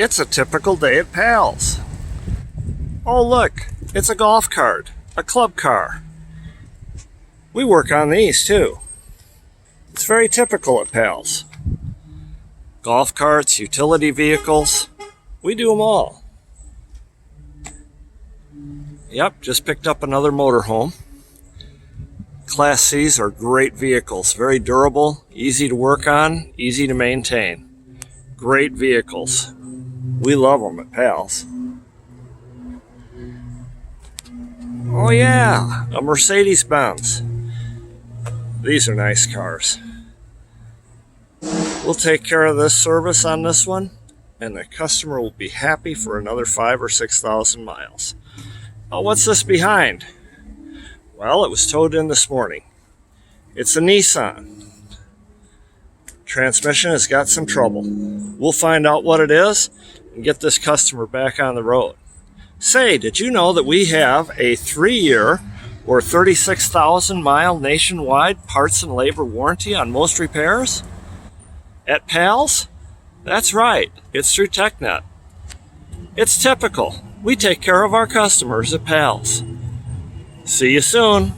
It's a typical day at Pals. Oh look, it's a golf cart, a club car. We work on these too. It's very typical at Pals. Golf carts, utility vehicles, we do them all. Yep, just picked up another motorhome. Class C's are great vehicles, very durable, easy to work on, easy to maintain. Great vehicles. We love them at Pals. Oh yeah, a Mercedes-Benz. These are nice cars. We'll take care of this service on this one, and the customer will be happy for another 5,000 or 6,000 miles. Oh, what's this behind? Well, it was towed in this morning. It's a Nissan. Transmission has got some trouble. We'll find out what it is and get this customer back on the road. Say, did you know that we have a 3-year or 36,000 mile nationwide parts and labor warranty on most repairs? At Pals? That's right, it's through TechNet. It's typical. We take care of our customers at Pals. See you soon.